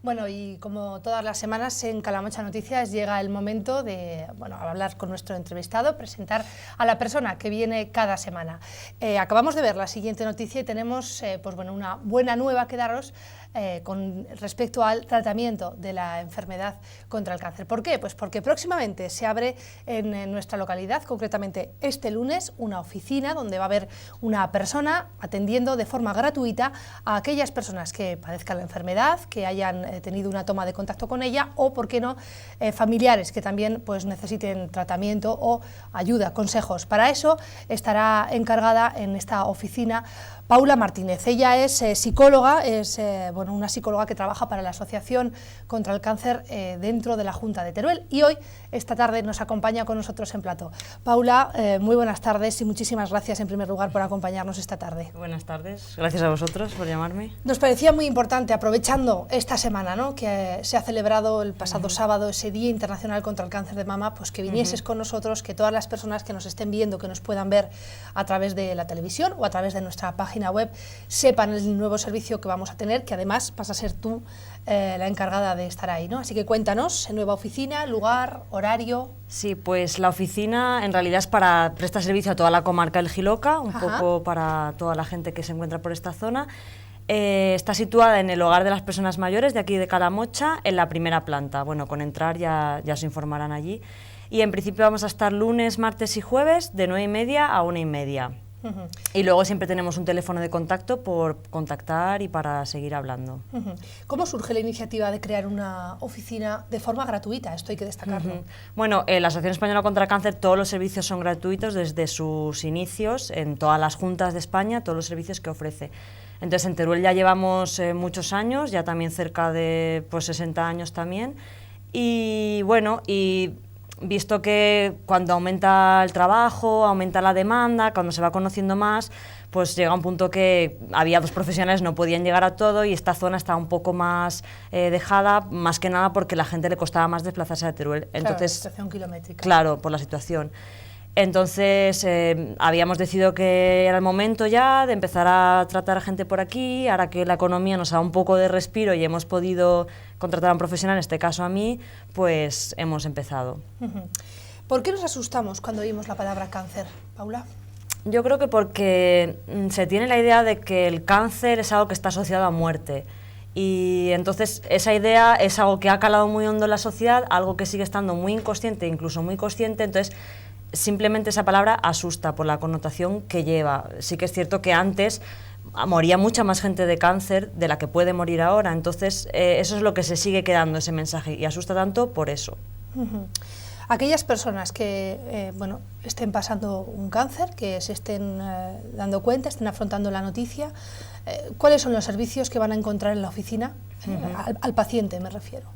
Bueno, y como todas las semanas en Calamocha Noticias llega el momento de hablar con nuestro entrevistado, presentar a la persona que viene cada semana. Acabamos de ver la siguiente noticia y tenemos una buena nueva que daros con respecto al tratamiento de la enfermedad contra el cáncer. ¿Por qué? Pues porque próximamente se abre en nuestra localidad, concretamente este lunes, una oficina donde va a haber una persona atendiendo de forma gratuita a aquellas personas que padezcan la enfermedad, que hayan tenido una toma de contacto con ella o, por qué no, familiares que también necesiten tratamiento o ayuda, consejos. Para eso estará encargada en esta oficina Paula Martínez. Ella es psicóloga, es una psicóloga que trabaja para la Asociación contra el Cáncer dentro de la Junta de Teruel, y hoy, esta tarde, nos acompaña con nosotros en plató. Paula, muy buenas tardes y muchísimas gracias en primer lugar por acompañarnos esta tarde. Buenas tardes, gracias a vosotros por llamarme. Nos parecía muy importante, aprovechando esta semana, ¿no?, que se ha celebrado el pasado sábado ese Día Internacional contra el Cáncer de Mama, pues que vinieses con nosotros, que todas las personas que nos estén viendo, que nos puedan ver a través de la televisión o a través de nuestra página web, sepan el nuevo servicio que vamos a tener, que además vas a ser tú la encargada de estar ahí, ¿no? Así que cuéntanos, nueva oficina, lugar, horario. Sí, pues la oficina en realidad es para prestar servicio a toda la comarca del Jiloca, un poco para toda la gente que se encuentra por esta zona. Está situada en el hogar de las personas mayores de aquí de Calamocha, en la primera planta. Bueno, con entrar ya os informarán allí. Y en principio vamos a estar lunes, martes y jueves de 9:30 a 1:30. Y luego siempre tenemos un teléfono de contacto por contactar y para seguir hablando. ¿Cómo surge la iniciativa de crear una oficina de forma gratuita? Esto hay que destacarlo. Bueno, la Asociación Española contra el Cáncer, todos los servicios son gratuitos desde sus inicios, en todas las juntas de España, todos los servicios que ofrece. Entonces en Teruel ya llevamos muchos años, ya también cerca de 60 años también, y bueno, visto que cuando aumenta el trabajo, aumenta la demanda, cuando se va conociendo más, pues llega un punto que había dos profesionales, no podían llegar a todo, y esta zona está un poco más dejada, más que nada porque a la gente le costaba más desplazarse a Teruel. Entonces, claro, la situación kilométrica. Claro, por la situación. Entonces habíamos decidido que era el momento ya de empezar a tratar a gente por aquí, ahora que la economía nos da un poco de respiro y hemos podido contratar a un profesional, en este caso a mí, pues hemos empezado. ¿Por qué nos asustamos cuando oímos la palabra cáncer, Paula? Yo creo que porque se tiene la idea de que el cáncer es algo que está asociado a muerte. Y entonces esa idea es algo que ha calado muy hondo en la sociedad, algo que sigue estando muy inconsciente, incluso muy consciente. Entonces simplemente esa palabra asusta por la connotación que lleva. Sí que es cierto que antes moría mucha más gente de cáncer de la que puede morir ahora, entonces eso es lo que se sigue quedando, ese mensaje, y asusta tanto por eso. Aquellas personas que estén pasando un cáncer, que se estén dando cuenta, estén afrontando la noticia, ¿cuáles son los servicios que van a encontrar en la oficina? Al paciente me refiero.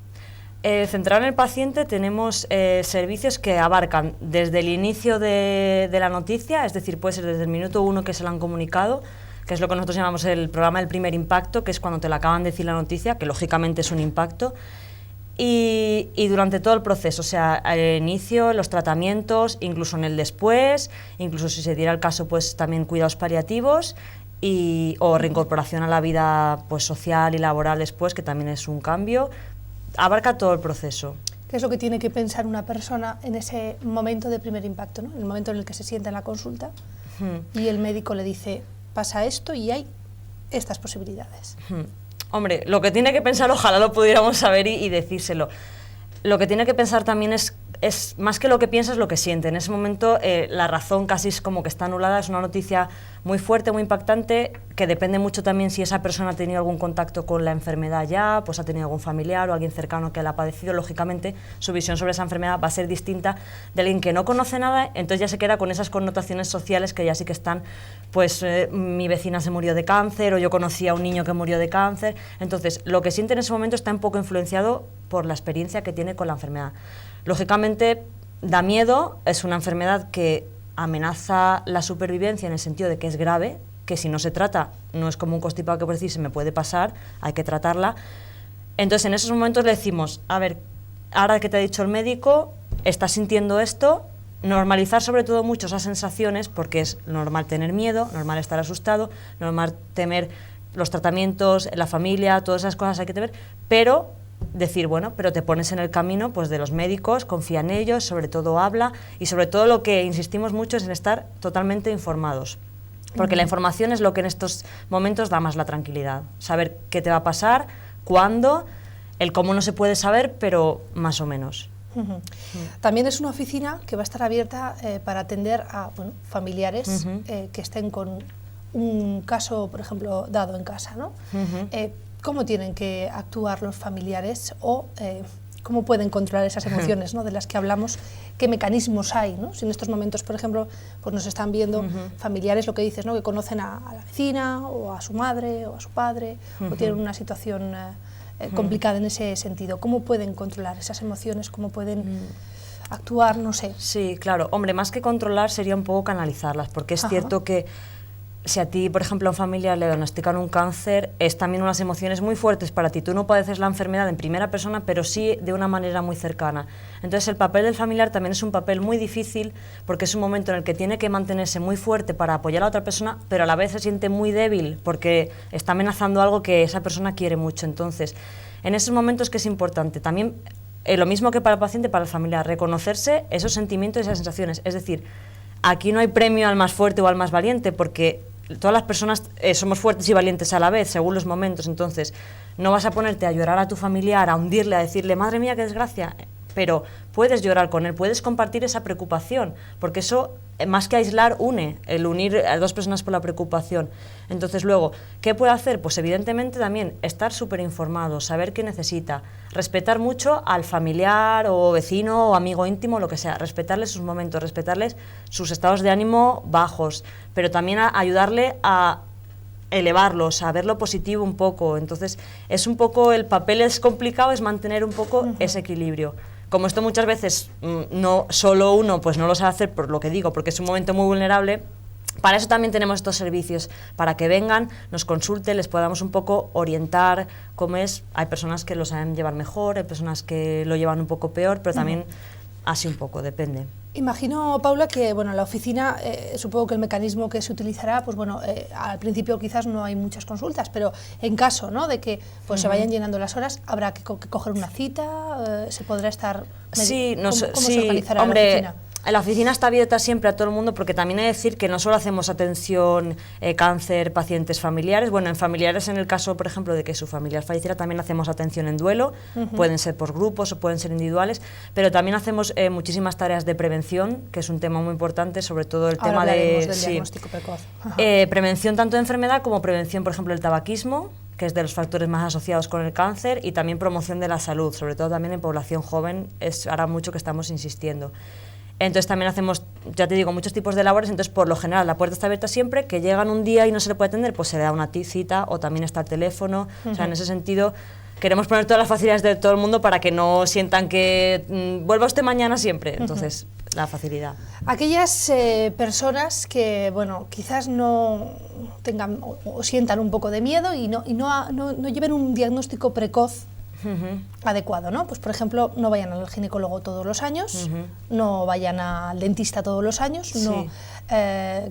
Centrado en el paciente, tenemos servicios que abarcan desde el inicio de la noticia, es decir, puede ser desde el minuto 1 que se lo han comunicado, que es lo que nosotros llamamos el programa del primer impacto, que es cuando te lo acaban de decir la noticia, que lógicamente es un impacto, y durante todo el proceso, o sea, al inicio, los tratamientos, incluso en el después, incluso si se diera el caso, pues también cuidados paliativos o reincorporación a la vida social y laboral después, que también es un cambio. Abarca todo el proceso. ¿Qué es lo que tiene que pensar una persona en ese momento de primer impacto, ¿no? En el momento en el que se sienta en la consulta y el médico le dice, pasa esto y hay estas posibilidades? Hombre, lo que tiene que pensar, ojalá lo pudiéramos saber y decírselo. Lo que tiene que pensar también es más que lo que piensa, es lo que siente. En ese momento la razón casi es como que está anulada, es una noticia muy fuerte, muy impactante, que depende mucho también si esa persona ha tenido algún contacto con la enfermedad ya, pues ha tenido algún familiar o alguien cercano que la ha padecido. Lógicamente su visión sobre esa enfermedad va a ser distinta de alguien que no conoce nada, entonces ya se queda con esas connotaciones sociales que ya sí que están, mi vecina se murió de cáncer, o yo conocí a un niño que murió de cáncer. Entonces lo que siente en ese momento está un poco influenciado por la experiencia que tiene con la enfermedad. Lógicamente da miedo, es una enfermedad que amenaza la supervivencia en el sentido de que es grave, que si no se trata no es como un constipado que por decir se me puede pasar, hay que tratarla. Entonces en esos momentos le decimos, a ver, ahora que te ha dicho el médico, estás sintiendo esto, normalizar sobre todo mucho esas sensaciones, porque es normal tener miedo, normal estar asustado, normal temer los tratamientos, la familia, todas esas cosas hay que ver, pero decir, bueno, pero te pones en el camino pues de los médicos, confía en ellos, sobre todo habla, y sobre todo lo que insistimos mucho es en estar totalmente informados. Porque la información es lo que en estos momentos da más la tranquilidad. Saber qué te va a pasar, cuándo, el cómo no se puede saber, pero más o menos. También es una oficina que va a estar abierta para atender a familiares que estén con un caso, por ejemplo, dado en casa, ¿no? ¿Cómo tienen que actuar los familiares o cómo pueden controlar esas emociones, ¿no?, de las que hablamos? ¿Qué mecanismos hay, ¿no? Si en estos momentos, por ejemplo, pues nos están viendo familiares, lo que dices, ¿no?, que conocen a la vecina o a su madre o a su padre o tienen una situación complicada en ese sentido. ¿Cómo pueden controlar esas emociones? ¿Cómo pueden actuar? No sé. Sí, claro. Hombre, más que controlar sería un poco canalizarlas, porque es cierto que si a ti, por ejemplo, a un familiar le diagnostican un cáncer, es también unas emociones muy fuertes para ti. Tú no padeces la enfermedad en primera persona, pero sí de una manera muy cercana. Entonces, el papel del familiar también es un papel muy difícil, porque es un momento en el que tiene que mantenerse muy fuerte para apoyar a otra persona, pero a la vez se siente muy débil, porque está amenazando algo que esa persona quiere mucho. Entonces, en esos momentos que es importante también, lo mismo que para el paciente, para el familiar, reconocerse esos sentimientos y esas sensaciones. Es decir, aquí no hay premio al más fuerte o al más valiente, porque todas las personas somos fuertes y valientes a la vez, según los momentos. Entonces, no vas a ponerte a llorar a tu familiar, a hundirle, a decirle, madre mía, qué desgracia, pero puedes llorar con él, puedes compartir esa preocupación, porque eso, más que aislar, une, el unir a dos personas por la preocupación. Entonces, luego, ¿qué puede hacer? Pues evidentemente también estar súper informado, saber qué necesita, respetar mucho al familiar o vecino o amigo íntimo, lo que sea, respetarles sus momentos, respetarles sus estados de ánimo bajos, pero también ayudarle a elevarlos, a ver lo positivo un poco. Entonces, es un poco, el papel es complicado, es mantener un poco ese equilibrio. Como esto muchas veces no solo uno pues no lo sabe hacer, por lo que digo, porque es un momento muy vulnerable, para eso también tenemos estos servicios, para que vengan, nos consulten, les podamos un poco orientar cómo es. Hay personas que lo saben llevar mejor, hay personas que lo llevan un poco peor, pero también así un poco, depende. Imagino, Paula, que la oficina, supongo que el mecanismo que se utilizará, pues al principio quizás no hay muchas consultas, pero en caso, ¿no?, de que pues se vayan llenando las horas, habrá que coger una cita, se podrá estar... Sí, ¿Cómo se organizará hombre, la oficina? La oficina está abierta siempre a todo el mundo, porque también hay que decir que no solo hacemos atención cáncer, pacientes familiares. Bueno, en familiares, en el caso, por ejemplo, de que su familiar falleciera, también hacemos atención en duelo, pueden ser por grupos o pueden ser individuales, pero también hacemos muchísimas tareas de prevención, que es un tema muy importante, sobre todo el tema del diagnóstico precoz. Prevención tanto de enfermedad como prevención, por ejemplo, del tabaquismo, que es de los factores más asociados con el cáncer, y también promoción de la salud, sobre todo también en población joven, es ahora mucho que estamos insistiendo. Entonces también hacemos, ya te digo, muchos tipos de labores. Entonces, por lo general, la puerta está abierta siempre. Que llegan un día y no se le puede atender, pues se le da una cita, o también está el teléfono. O sea, en ese sentido, queremos poner todas las facilidades de todo el mundo para que no sientan que vuelva usted mañana siempre. Entonces, la facilidad. Aquellas personas que, quizás no tengan o sientan un poco de miedo y no lleven un diagnóstico precoz adecuado, ¿no? Pues, por ejemplo, no vayan al ginecólogo todos los años, no vayan al dentista todos los años, no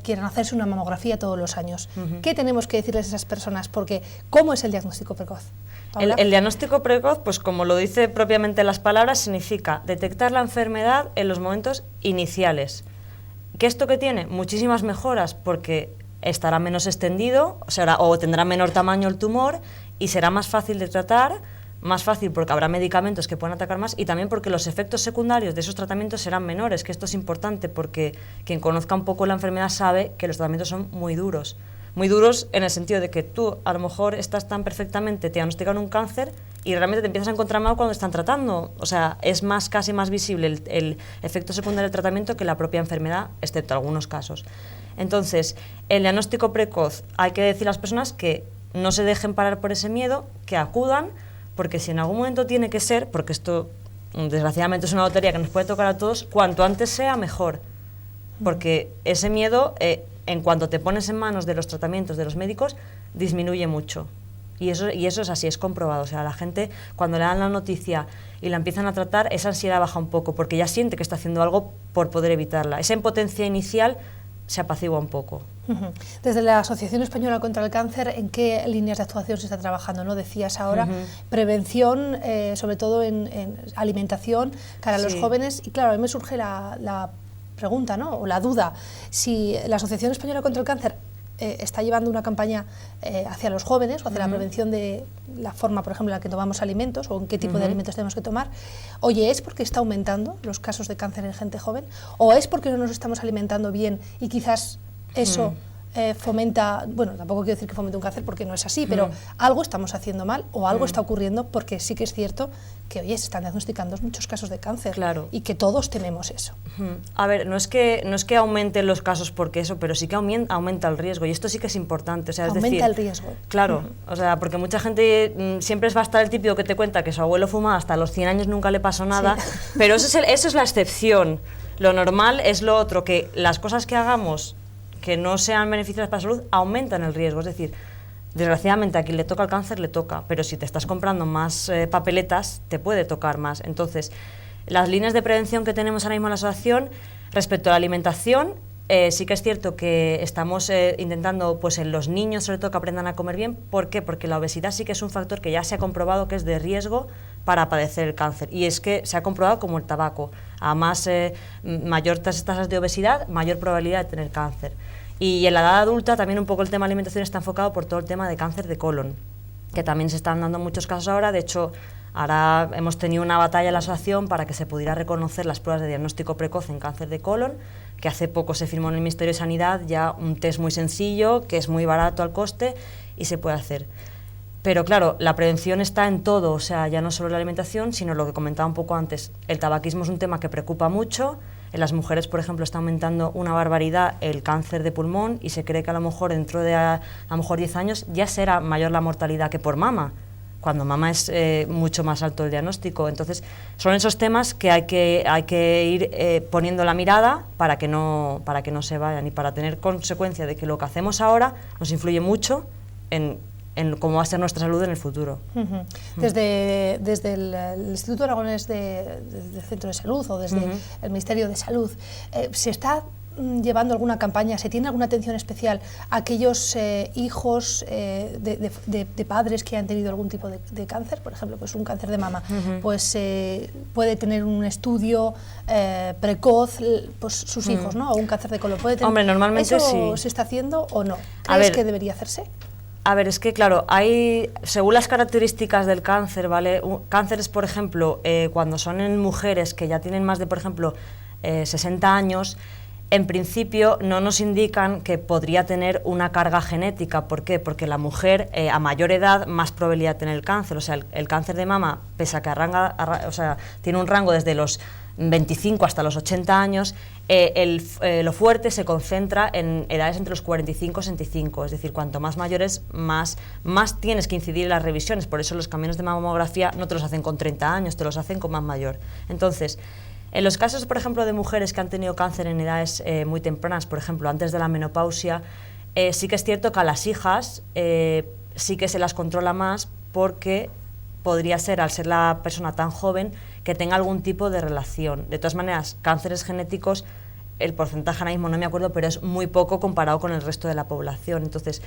quieran hacerse una mamografía todos los años. ¿Qué tenemos que decirles a esas personas? Porque, ¿cómo es el diagnóstico precoz? El diagnóstico precoz, pues como lo dice propiamente las palabras, significa detectar la enfermedad en los momentos iniciales. ¿Qué esto que tiene? Muchísimas mejoras, porque estará menos extendido, o tendrá menor tamaño el tumor, y será más fácil de tratar. Más fácil porque habrá medicamentos que puedan atacar más, y también porque los efectos secundarios de esos tratamientos serán menores, que esto es importante porque quien conozca un poco la enfermedad sabe que los tratamientos son muy duros en el sentido de que tú a lo mejor estás tan perfectamente, te diagnostican un cáncer y realmente te empiezas a encontrar mal cuando están tratando. O sea, es casi más visible el efecto secundario del tratamiento que la propia enfermedad, excepto algunos casos. Entonces, el diagnóstico precoz, hay que decir a las personas que no se dejen parar por ese miedo, que acudan, porque si en algún momento tiene que ser, porque esto desgraciadamente es una lotería que nos puede tocar a todos, cuanto antes sea mejor, porque ese miedo, en cuanto te pones en manos de los tratamientos de los médicos, disminuye mucho. Y eso es así, es comprobado. O sea, la gente, cuando le dan la noticia y la empiezan a tratar, esa ansiedad baja un poco, porque ya siente que está haciendo algo por poder evitarla. Esa impotencia inicial se apacigua un poco. Desde la Asociación Española contra el Cáncer, ¿en qué líneas de actuación se está trabajando? ¿No? Decías ahora prevención, sobre todo en alimentación, cara a los jóvenes, y claro, a mí me surge la pregunta, ¿no? O la duda, si la Asociación Española contra el Cáncer está llevando una campaña hacia los jóvenes o hacia la prevención de la forma, por ejemplo, en la que tomamos alimentos o en qué tipo de alimentos tenemos que tomar. Oye, ¿es porque está aumentando los casos de cáncer en gente joven? ¿O es porque no nos estamos alimentando bien y quizás eso fomenta, bueno, tampoco quiero decir que fomente un cáncer porque no es así, pero algo estamos haciendo mal o algo está ocurriendo, porque sí que es cierto que, oye, se están diagnosticando muchos casos de cáncer y que todos tememos eso. A ver, no es que aumenten los casos porque eso, pero sí que aumenta el riesgo, y esto sí que es importante. O sea, aumenta el riesgo. Claro, o sea, porque mucha gente siempre va a estar el típico que te cuenta que su abuelo fumaba hasta los 100 años, nunca le pasó nada, pero eso es la excepción. Lo normal es lo otro, que las cosas que hagamos que no sean beneficiosas para la salud aumentan el riesgo. Es decir, desgraciadamente a quien le toca el cáncer le toca, pero si te estás comprando más papeletas te puede tocar más. Entonces, las líneas de prevención que tenemos ahora mismo en la asociación respecto a la alimentación, sí que es cierto que estamos intentando, pues en los niños sobre todo, que aprendan a comer bien. ¿Por qué? Porque la obesidad sí que es un factor que ya se ha comprobado que es de riesgo para padecer el cáncer, y es que se ha comprobado como el tabaco. A más mayor tasas de obesidad, mayor probabilidad de tener cáncer. Y en la edad adulta también un poco el tema de alimentación está enfocado por todo el tema de cáncer de colon, que también se están dando muchos casos ahora. De hecho, ahora hemos tenido una batalla en la asociación para que se pudiera reconocer las pruebas de diagnóstico precoz en cáncer de colon, que hace poco se firmó en el Ministerio de Sanidad ya un test muy sencillo, que es muy barato al coste y se puede hacer. Pero claro, la prevención está en todo, o sea, ya no solo la alimentación, sino lo que comentaba un poco antes. El tabaquismo es un tema que preocupa mucho. En las mujeres, por ejemplo, está aumentando una barbaridad el cáncer de pulmón, y se cree que a lo mejor dentro de a lo mejor 10 años ya será mayor la mortalidad que por mama, cuando mama es mucho más alto el diagnóstico. Entonces, son esos temas que hay que ir poniendo la mirada para que no se vayan, y para tener consecuencia de que lo que hacemos ahora nos influye mucho en cómo va a ser nuestra salud en el futuro. Desde el Instituto Aragonés del Centro de Salud o desde el Ministerio de Salud, ¿se está llevando alguna campaña, se tiene alguna atención especial a aquellos hijos de padres que han tenido algún tipo de cáncer? Por ejemplo, pues un cáncer de mama, pues puede tener un estudio precoz, pues sus hijos, ¿no? O un cáncer de colon. ¿Puede tener? Hombre, normalmente ¿Eso se está haciendo o no? ¿Crees que debería hacerse? A ver, es que claro, según las características del cáncer, ¿vale? Cánceres, por ejemplo, cuando son en mujeres que ya tienen más de, por ejemplo, 60 años, en principio no nos indican que podría tener una carga genética. ¿Por qué? Porque la mujer a mayor edad más probabilidad de tener el cáncer. O sea, el cáncer de mama, pese a que tiene un rango desde los 25 hasta los 80 años, lo fuerte se concentra en edades entre los 45 y 65, es decir, cuanto más mayores, más tienes que incidir en las revisiones. Por eso los cambios de mamografía no te los hacen con 30 años, te los hacen con más mayor. Entonces, en los casos, por ejemplo, de mujeres que han tenido cáncer en edades muy tempranas, por ejemplo, antes de la menopausia, sí que es cierto que a las hijas sí que se las controla más, porque podría ser, al ser la persona tan joven, que tenga algún tipo de relación. De todas maneras, cánceres genéticos, el porcentaje ahora mismo no me acuerdo, pero es muy poco comparado con el resto de la población. Entonces,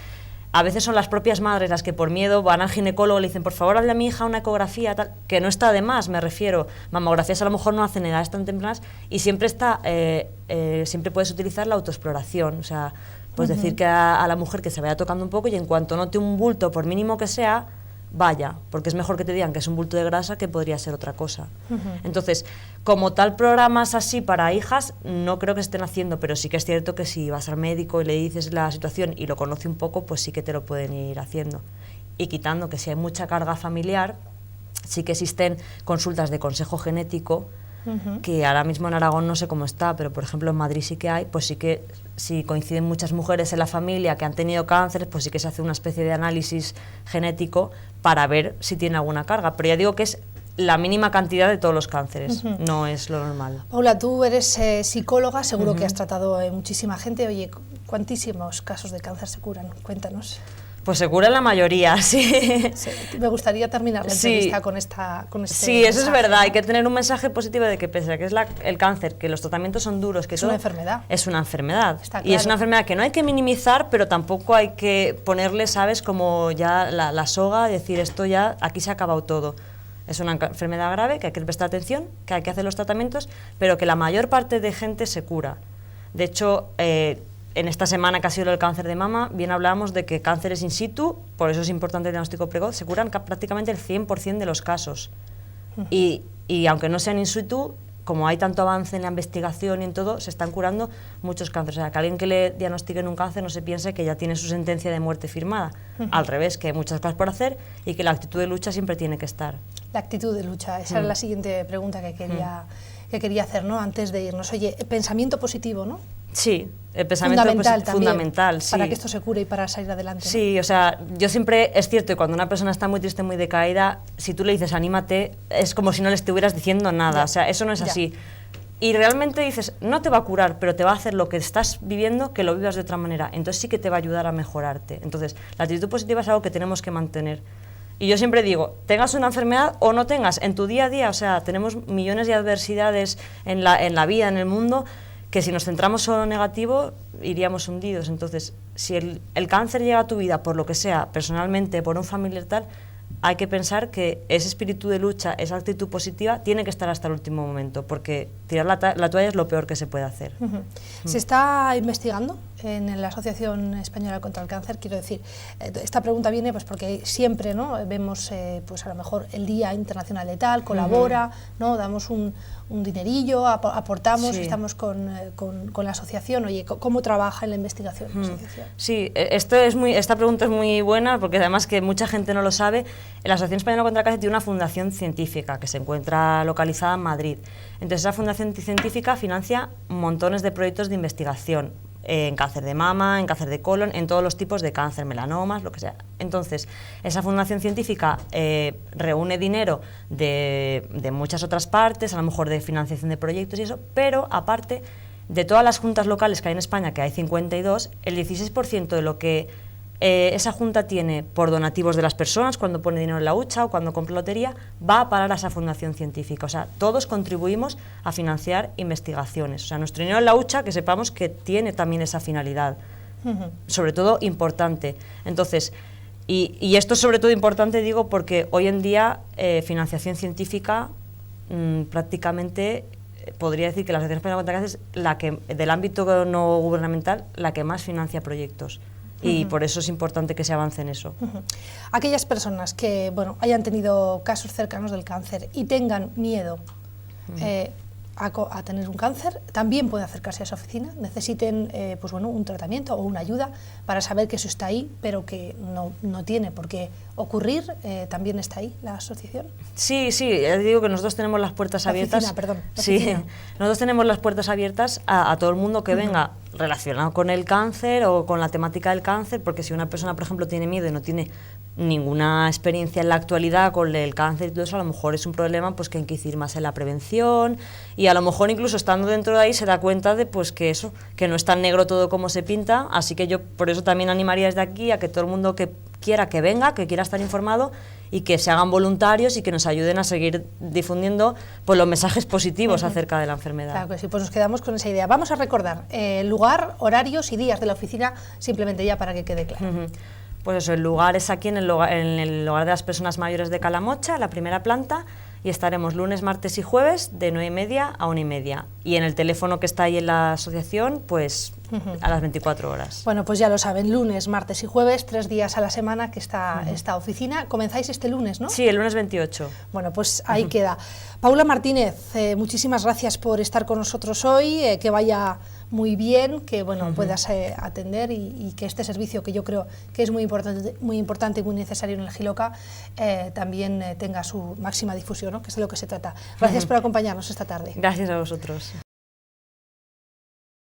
a veces son las propias madres las que por miedo van al ginecólogo y le dicen, por favor, hazle a mi hija una ecografía, tal, que no está de más, me refiero. Mamografías a lo mejor no hacen en edades tan tempranas, y siempre siempre puedes utilizar la autoexploración. O sea, puedes decir que a la mujer que se vaya tocando un poco, y en cuanto note un bulto, por mínimo que sea, vaya, porque es mejor que te digan que es un bulto de grasa que podría ser otra cosa. Entonces, como tal, programas así para hijas no creo que se estén haciendo, pero sí que es cierto que si vas al médico y le dices la situación y lo conoce un poco, pues sí que te lo pueden ir haciendo. Y quitando que si hay mucha carga familiar, sí que existen consultas de consejo genético, que ahora mismo en Aragón no sé cómo está, pero por ejemplo en Madrid sí que hay. Pues sí que, si coinciden muchas mujeres en la familia que han tenido cáncer, pues sí que se hace una especie de análisis genético para ver si tiene alguna carga, pero ya digo que es la mínima cantidad de todos los cánceres, no es lo normal. Paula, tú eres psicóloga, seguro que has tratado muchísima gente. Oye, ¿cuántísimos casos de cáncer se curan? Cuéntanos. Pues se cura la mayoría, sí. Sí, me gustaría terminar la entrevista con este Sí, eso mensaje, es verdad, ¿no? hay que tener un mensaje positivo de que pese a que es el cáncer, que los tratamientos son duros, que Es todo, una enfermedad. es una enfermedad. Está Y es claro. una enfermedad que no hay que minimizar, pero tampoco hay que ponerle, ¿sabes?, como ya la soga, decir esto ya, aquí se ha acabado todo. Es una enfermedad grave que hay que prestar atención, que hay que hacer los tratamientos, pero que la mayor parte de gente se cura. De hecho, en esta semana que ha sido el cáncer de mama, bien hablábamos de que cánceres in situ, por eso es importante el diagnóstico precoz, se curan prácticamente el 100% de los casos. Y aunque no sean in situ, como hay tanto avance en la investigación y en todo, se están curando muchos cánceres. O sea, que alguien que le diagnostiquen un cáncer no se piense que ya tiene su sentencia de muerte firmada. Al revés, que hay muchas cosas por hacer y que la actitud de lucha siempre tiene que estar. La actitud de lucha, esa era la siguiente pregunta que quería hacer, ¿no? Antes de irnos. Oye, pensamiento positivo, ¿no? Sí, el pensamiento fundamental también, fundamental, sí. Para que esto se cure y para salir adelante, ¿no? Sí, o sea, yo siempre, es cierto, cuando una persona está muy triste, muy decaída, si tú le dices anímate, es como si no le estuvieras diciendo nada, Ya. o sea, eso no es Ya. así. Y realmente dices, no te va a curar, pero te va a hacer lo que estás viviendo, que lo vivas de otra manera, entonces sí que te va a ayudar a mejorarte. Entonces, la actitud positiva es algo que tenemos que mantener. Y yo siempre digo, tengas una enfermedad o no tengas, en tu día a día, o sea, tenemos millones de adversidades en la vida, en el mundo, que si nos centramos solo en negativo, iríamos hundidos. Entonces, si el cáncer llega a tu vida por lo que sea, personalmente, por un familiar tal, hay que pensar que ese espíritu de lucha, esa actitud positiva, tiene que estar hasta el último momento, porque tirar la toalla es lo peor que se puede hacer. Se está investigando en la Asociación Española contra el Cáncer, quiero decir, esta pregunta viene pues porque siempre, ¿no?, vemos pues a lo mejor el Día Internacional de tal, colabora, ¿no?, damos un dinerillo, aportamos, Sí. estamos con la asociación. Oye, ¿cómo trabaja en la investigación la asociación? Sí, esta pregunta es muy buena porque además que mucha gente no lo sabe. La Asociación Española contra el Cáncer tiene una fundación científica que se encuentra localizada en Madrid. Entonces esa fundación científica financia montones de proyectos de investigación en cáncer de mama, en cáncer de colon, en todos los tipos de cáncer, melanomas, lo que sea. Entonces, esa fundación científica reúne dinero de muchas otras partes, a lo mejor de financiación de proyectos y eso, pero aparte de todas las juntas locales que hay en España, que hay 52, el 16% de lo que esa junta tiene por donativos de las personas, cuando pone dinero en la hucha o cuando compra lotería, va a parar a esa fundación científica. O sea, todos contribuimos a financiar investigaciones. O sea, nuestro dinero en la hucha, que sepamos que tiene también esa finalidad, sobre todo importante. Entonces, y esto es sobre todo importante, digo, porque hoy en día financiación científica prácticamente podría decir que la Asociación Española contra el Cáncer es la que, del ámbito no gubernamental, la que más financia proyectos. Y por eso es importante que se avance en eso. Aquellas personas que hayan tenido casos cercanos del cáncer y tengan miedo a tener un cáncer, también pueden acercarse a esa oficina, necesiten un tratamiento o una ayuda para saber que eso está ahí, pero que no tiene por qué ocurrir. ¿También está ahí la asociación? Sí, digo que nosotros tenemos las puertas abiertas. Sí, nosotros tenemos las puertas abiertas a todo el mundo que venga relacionado con el cáncer o con la temática del cáncer, porque si una persona, por ejemplo, tiene miedo y no tiene ninguna experiencia en la actualidad con el cáncer y todo eso, a lo mejor es un problema pues que hay que incidir más en la prevención, y a lo mejor incluso estando dentro de ahí se da cuenta de pues que no es tan negro todo como se pinta. Así que yo por eso también animaría desde aquí a que todo el mundo que quiera que venga, que quiera estar informado y que se hagan voluntarios y que nos ayuden a seguir difundiendo pues los mensajes positivos acerca de la enfermedad. Claro que sí, pues nos quedamos con esa idea. Vamos a recordar lugar, horarios y días de la oficina, simplemente ya para que quede claro. Pues eso, el lugar es aquí en el hogar de las personas mayores de Calamocha, en la primera planta, y estaremos lunes, martes y jueves de 9:30 a 1:30. Y en el teléfono que está ahí en la asociación, pues a las 24 horas. Bueno, pues ya lo saben, lunes, martes y jueves, 3 días a la semana que está esta oficina. Comenzáis este lunes, ¿no? Sí, el lunes 28. Bueno, pues ahí queda. Paula Martínez, muchísimas gracias por estar con nosotros hoy, que vaya muy bien, que puedas atender y que este servicio, que yo creo que es muy importante y muy necesario en el Giloca, también tenga su máxima difusión, ¿no?, que es de lo que se trata. Gracias por acompañarnos esta tarde. Gracias a vosotros.